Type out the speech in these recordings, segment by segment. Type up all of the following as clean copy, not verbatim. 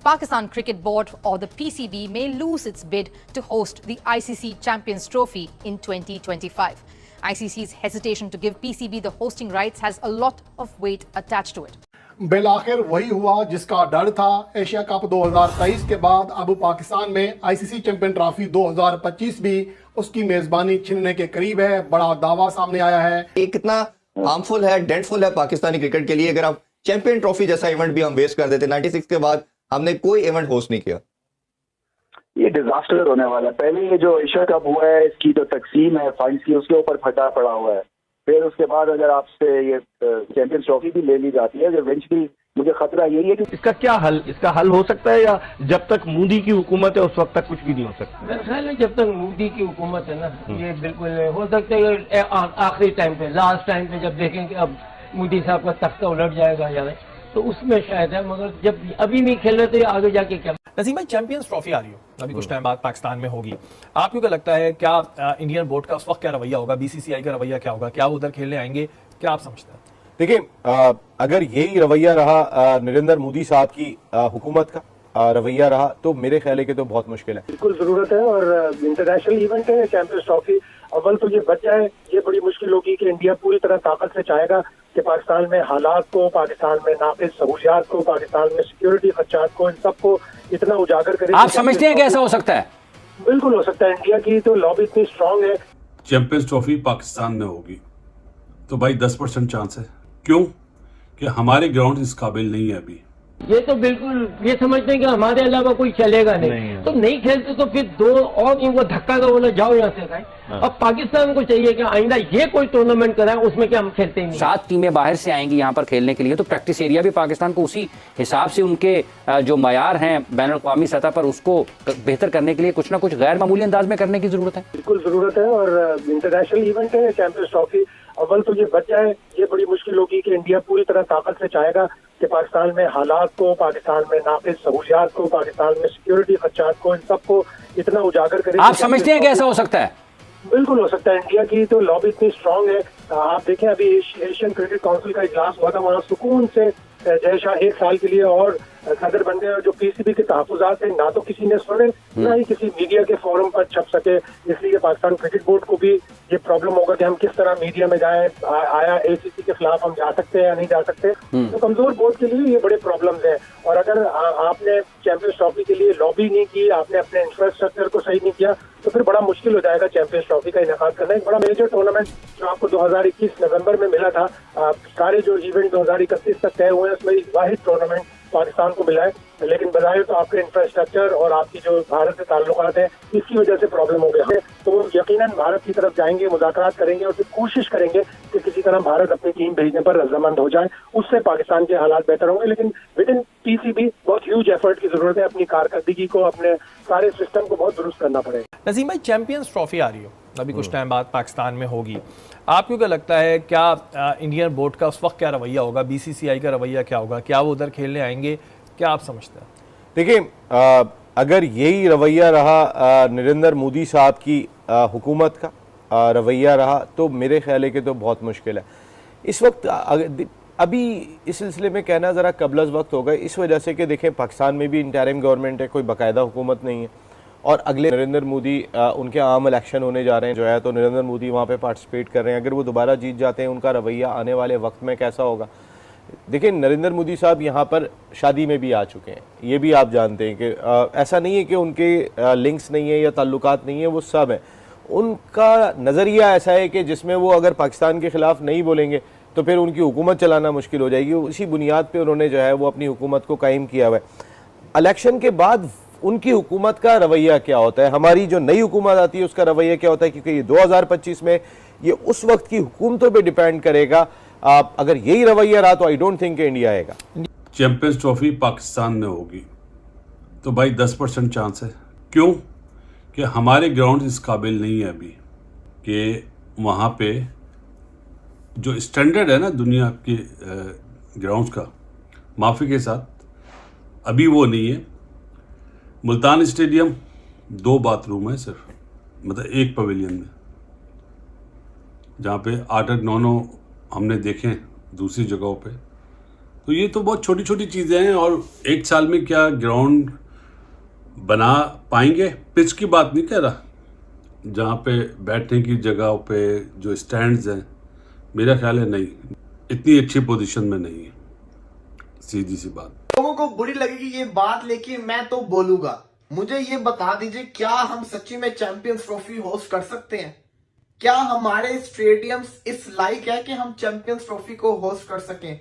Pakistan Cricket Board or the PCB may lose its bid to host the ICC Champions Trophy in 2025. ICC's hesitation to give PCB the hosting rights has a lot of weight attached to it. बिलाखिर वही हुआ जिसका डर था। Asia cup 2023 के बाद अब पाकिस्तान में ICC champion trophy 2025 भी उसकी मेजबानी छीनने के करीब है। बड़ा दावा सामने आया है। ये कितना हार्मफुल है, डेडफुल है पाकिस्तानी क्रिकेट के लिए। अगर आप चैंपियन ट्रॉफी जैसा इवेंट भी हम वेस्ट कर देते, 96 के बाद हमने कोई इवेंट होस्ट नहीं किया। ये डिजास्टर होने वाला है। पहले ये जो एशिया कप हुआ है, इसकी जो तकसीम है फंड्स की, उसके ऊपर फटा पड़ा हुआ है। फिर उसके बाद अगर आपसे ये चैंपियंस ट्रॉफी भी ले ली जाती है, इवेंचुअली मुझे खतरा यही है कि इसका क्या हल, इसका हल हो सकता है या जब तक मोदी की हुकूमत है उस वक्त तक कुछ भी नहीं हो सकता? मेरे ख्याल में जब तक मोदी की हुकूमत है ना, ये बिल्कुल हो सकता है। आखिरी टाइम पे, लास्ट टाइम पे जब देखें कि अब मोदी साहब का तख्ता उलट जाएगा या नहीं, तो उसमें शायद है। मगर जब अभी नहीं खेल रहे तो ये आगे जाके क्या? नसीम भाई, चैंपियंस ट्रॉफी आ रही हो अभी कुछ टाइम बाद पाकिस्तान में होगी, आपको क्या लगता है क्या इंडियन बोर्ड का उस वक्त क्या रवैया होगा, बीसीसीआई का रवैया क्या होगा, क्या वो उधर खेलने आएंगे, क्या आप समझते हैं? देखिए, अगर यही रवैया रहा नरेंद्र मोदी साहब की हुकूमत का रवैया रहा तो मेरे ख्याल है कि तो बहुत मुश्किल है। बिल्कुल जरूरत है और इंटरनेशनल इवेंट है चैंपियंस ट्रॉफी। अव्वल तो ये बच जाए, ये बड़ी मुश्किल होगी कि इंडिया पूरी तरह ताकत से चाहेगा कि पाकिस्तान में हालात को, पाकिस्तान में नाक़िस सहूलियात को, पाकिस्तान में सिक्योरिटी खदशात को, इन सबको इतना उजागर करे। आप समझते हैं कि ऐसा हो सकता है? बिल्कुल हो सकता है। इंडिया की तो लॉबी इतनी स्ट्रांग है। चैंपियंस ट्रॉफी पाकिस्तान में होगी तो भाई 10% चांस है। क्यों? कि हमारे ग्राउंड इस काबिल नहीं है अभी। ये तो बिल्कुल ये समझते हैं कि हमारे अलावा कोई चलेगा नहीं तो नहीं खेलते तो फिर दो और इनको धक्का दो, बोला जाओ यहाँ से खाए। अब पाकिस्तान को चाहिए कि आइंदा ये कोई टूर्नामेंट कराए उसमें क्या हम खेलते ही नहीं। 7 टीमें बाहर से आएंगी यहाँ पर खेलने के लिए, तो प्रैक्टिस एरिया भी पाकिस्तान को उसी हिसाब से उनके जो मयार हैं बैन अवी सतह पर उसको बेहतर करने के लिए कुछ ना कुछ गैर मामूली अंदाज में करने की जरूरत है। बिल्कुल जरूरत है और इंटरनेशनल इवेंट है चैंपियंस ट्रॉफी। अव्वल तो ये बच जाए, ये बड़ी मुश्किल होगी कि इंडिया पूरी तरह ताकत से चाहेगा कि पाकिस्तान में हालात को, पाकिस्तान में नाक़िस सहूलियात को, पाकिस्तान में सिक्योरिटी खदशात को, इन सबको इतना उजागर करे। आप समझते हैं कि ऐसा हो सकता है? बिल्कुल हो सकता है। इंडिया की तो लॉबी इतनी स्ट्रांग है। आप देखें अभी एशियन क्रिकेट काउंसिल का इजलास हुआ था, वहाँ सुकून से जय शाह 1 साल के लिए और सदर बन गए। और जो पीसीबी के तहफुजात थे ना तो किसी ने सुने, ना ही किसी मीडिया के फोरम पर छप सके। इसलिए पाकिस्तान क्रिकेट बोर्ड को भी ये प्रॉब्लम होगा कि हम किस तरह मीडिया में जाएं। आया एसीसी के खिलाफ हम जा सकते हैं या नहीं जा सकते। तो कमजोर बोर्ड के लिए ये बड़े प्रॉब्लम्स हैं। और अगर आपने चैंपियंस ट्रॉफी के लिए लॉबी नहीं की, आपने अपने इंफ्रास्ट्रक्चर को सही नहीं किया, तो फिर बड़ा मुश्किल हो जाएगा चैंपियंस ट्रॉफी का इनेकाद करना। एक बड़ा मेजर टूर्नामेंट जो आपको 2021 नवंबर में मिला था, सारे जो इवेंट 2031 तक तय हुए हैं उसमें वाहिद टूर्नामेंट पाकिस्तान को मिला है। लेकिन बजाय तो आपके इंफ्रास्ट्रक्चर और आपकी जो भारत से ताल्लुकात है इसकी वजह से प्रॉब्लम हो गया है। तो वो यकीनन भारत की तरफ जाएंगे, मुज़ाकरात करेंगे और फिर कोशिश करेंगे कि किसी तरह भारत अपनी टीम भेजने पर रजामंद हो जाए। उससे पाकिस्तान के हालात बेहतर होंगे। लेकिन विद इन पीसीबी बहुत ह्यूज एफर्ट की जरूरत है। अपनी कारकर्दगी को, अपने सारे सिस्टम को बहुत दुरुस्त करना पड़ेगा। नसीम भाई, चैंपियंस ट्रॉफी आ रही हो अभी कुछ टाइम बाद पाकिस्तान में होगी, आपको क्या लगता है क्या इंडियन बोर्ड का उस वक्त क्या रवैया होगा, बीसीसीआई का रवैया क्या होगा, क्या वो उधर खेलने आएंगे, क्या आप समझते हैं? देखिए, अगर यही रवैया रहा नरेंद्र मोदी साहब की हुकूमत का रवैया रहा तो मेरे ख्याल है कि तो बहुत मुश्किल है। इस वक्त अभी इस सिलसिले में कहना ज़रा कबल वक्त होगा, इस वजह से कि देखें पाकिस्तान में भी इंटरिम गवर्नमेंट है, कोई बाकायदा हुकूमत नहीं है। और अगले नरेंद्र मोदी उनके आम इलेक्शन होने जा रहे हैं जो है, तो नरेंद्र मोदी वहाँ पे पार्टिसिपेट कर रहे हैं। अगर वो दोबारा जीत जाते हैं, उनका रवैया आने वाले वक्त में कैसा होगा? देखिए, नरेंद्र मोदी साहब यहाँ पर शादी में भी आ चुके हैं, ये भी आप जानते हैं कि ऐसा नहीं है कि उनके लिंक्स नहीं है या ताल्लुकात नहीं है, वो सब हैं। उनका नज़रिया ऐसा है कि जिसमें वो अगर पाकिस्तान के ख़िलाफ़ नहीं बोलेंगे तो फिर उनकी हुकूमत चलाना मुश्किल हो जाएगी। उसी बुनियाद पर उन्होंने जो है वो अपनी हुकूमत को कायम किया हुआ है। इलेक्शन के बाद उनकी हुकूमत का रवैया क्या होता है, हमारी जो नई हुकूमत आती है उसका रवैया क्या होता है, क्योंकि ये 2025 में ये उस वक्त की हुकूमतों पे डिपेंड करेगा। अगर यही रवैया रहा तो आई डोंट थिंक इंडिया आएगा। चैंपियंस ट्रॉफी पाकिस्तान में होगी तो भाई 10% चांस है। क्यों? कि हमारे ग्राउंड इस काबिल नहीं है अभी कि वहाँ पे जो स्टैंडर्ड है ना दुनिया के ग्राउंड्स का, माफ़ी के साथ अभी वो नहीं है। मुल्तान स्टेडियम 2 बाथरूम है सिर्फ, मतलब एक पवेलियन में, जहाँ पे 8-9 हमने देखे दूसरी जगहों पे तो ये तो बहुत छोटी छोटी चीज़ें हैं। और एक साल में क्या ग्राउंड बना पाएंगे? पिच की बात नहीं कह रहा, जहाँ पे बैठने की जगह पे जो स्टैंड्स हैं, मेरा ख्याल है नहीं, इतनी अच्छी पोजीशन में नहीं है, सीधी सी बात। लोगों को बुरी लगेगी ये बात, लेकिन मैं तो बोलूंगा। मुझे ये बता दीजिए, क्या हम सच्ची में चैंपियंस ट्रॉफी होस्ट कर सकते हैं? क्या हमारे स्टेडियम्स इस लायक है कि हम चैंपियंस ट्रॉफी को होस्ट कर सकें?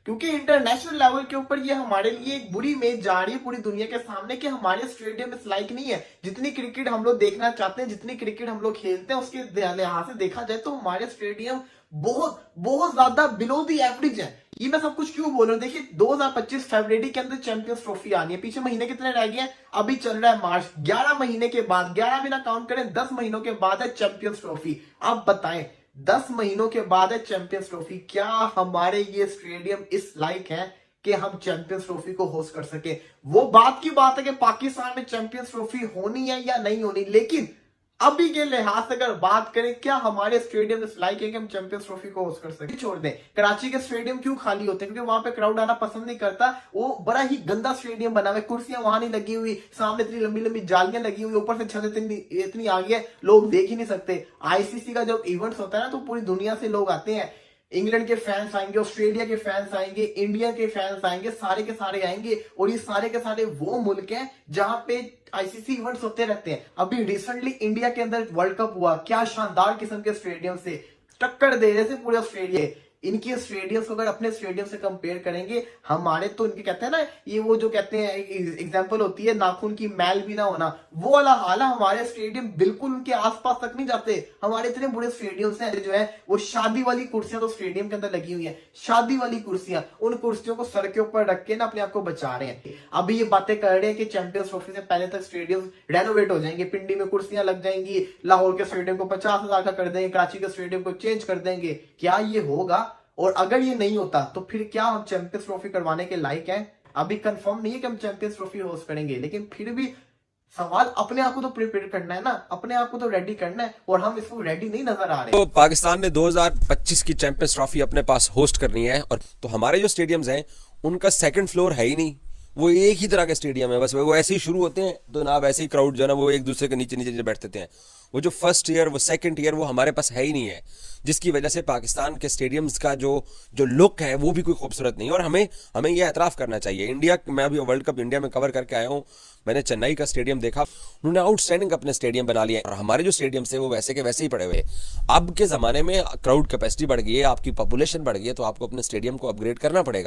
क्योंकि इंटरनेशनल लेवल के ऊपर ये हमारे लिए एक बुरी इमेज जा रही है पूरी दुनिया के सामने कि हमारे स्टेडियम इस लायक नहीं है। जितनी क्रिकेट हम लोग देखना चाहते हैं, जितनी क्रिकेट हम लोग खेलते हैं, उसके लिहाज से देखा जाए तो हमारे स्टेडियम बहुत बहुत ज्यादा बिलो दी एवरेज है। ये मैं सब कुछ क्यों बोल रहा हूँ? देखिए 2025 फरवरी के अंदर चैंपियंस ट्रॉफी आनी है। पीछे महीने कितने रह गए हैं? अभी चल रहा है मार्च। 11 महीने के बाद, 11 भी ना काउंट करें, 10 महीनों के बाद है चैंपियंस ट्रॉफी। आप बताएं, 10 महीनों के बाद है चैंपियंस ट्रॉफी, क्या हमारे ये स्टेडियम इस लायक है कि हम चैंपियंस ट्रॉफी को होस्ट कर सके? वो बात की बात है कि पाकिस्तान में चैंपियंस ट्रॉफी होनी है या नहीं होनी, लेकिन अभी के लिहाज से अगर बात करें, क्या हमारे स्टेडियम इस लायक है कि हम चैंपियंस ट्रॉफी को होस्ट कर सके? छोड़ दें, कराची के स्टेडियम क्यों खाली होते हैं? क्योंकि वहां पे क्राउड आना पसंद नहीं करता। वो बड़ा ही गंदा स्टेडियम बना हुआ है, कुर्सियां वहां नहीं लगी हुई, सामने इतनी लंबी लंबी जालियां लगी हुई, ऊपर से छत इतनी आगे है, लोग देख ही नहीं सकते। आईसीसी का जब इवेंट्स होता है ना, तो पूरी दुनिया से लोग आते हैं। इंग्लैंड के फैंस आएंगे, ऑस्ट्रेलिया के फैंस आएंगे, इंडिया के फैंस आएंगे, सारे के सारे आएंगे। और ये सारे के सारे वो मुल्क हैं जहां पे आईसीसी इवेंट्स होते रहते हैं। अभी रिसेंटली इंडिया के अंदर वर्ल्ड कप हुआ, क्या शानदार किस्म के स्टेडियम से टक्कर दे रहे थे पूरे ऑस्ट्रेलिया। इनके स्टेडियम को अगर अपने स्टेडियम से कंपेयर करेंगे, हमारे तो इनके कहते हैं ना, ये वो जो कहते हैं एग्जांपल होती है नाखून की मैल भी ना होना, वो वाला हाल है। हमारे स्टेडियम बिल्कुल उनके आसपास तक नहीं जाते। हमारे इतने बड़े स्टेडियम्स हैं जो है वो शादी वाली कुर्सियां तो स्टेडियम के अंदर लगी हुई है, शादी वाली कुर्सियां। उन कुर्सियों को सर के ऊपर रख के ना अपने आप को बचा रहे हैं। अभी ये बातें कर रहे हैं कि चैंपियंस ट्रॉफी से पहले तक स्टेडियम रेनोवेट हो जाएंगे, पिंडी में कुर्सियां लग जाएंगी, लाहौर के स्टेडियम को 50,000 का कर देंगे, कराची के स्टेडियम को चेंज कर देंगे। क्या ये होगा? और अगर ये नहीं होता तो फिर क्या हम चैंपियंस ट्रॉफी करवाने के लायक हैं? अभी कंफर्म नहीं है कि हम चैंपियंस ट्रॉफी होस्ट करेंगे, लेकिन फिर भी सवाल अपने आप को तो प्रिपेयर करना है ना, अपने आप को तो रेडी करना है, और हम इसको रेडी नहीं नजर आ रहे। तो पाकिस्तान ने 2025 की चैंपियंस ट्रॉफी अपने पास होस्ट करनी है, और तो हमारे जो स्टेडियम्स हैं उनका सेकंड फ्लोर है ही नहीं, वो एक ही तरह के स्टेडियम है। बस वो ऐसे ही शुरू होते हैं तो ना वैसे ही क्राउड जो है ना वो एक दूसरे के नीचे नीचे बैठते हैं। वो जो फर्स्ट ईयर, वो सेकंड ईयर, वो हमारे पास है ही नहीं है, जिसकी वजह से पाकिस्तान के स्टेडियम्स का जो लुक है वो भी कोई खूबसूरत नहीं है। और हमें ये एतराफ़ करना चाहिए। इंडिया, मैं अभी वर्ल्ड कप इंडिया में कवर करके आया हूँ, मैंने चेन्नई का स्टेडियम देखा, उन्होंने आउटस्टैंडिंग अपने स्टेडियम बना लिए, और हमारे जो स्टेडियम्स है वो वैसे के वैसे ही पड़े हुए। अब के ज़माने में क्राउड कैपेसिटी बढ़ गई है, आपकी पॉपुलेशन बढ़ गई है, तो आपको अपने स्टेडियम को अपग्रेड करना पड़ेगा।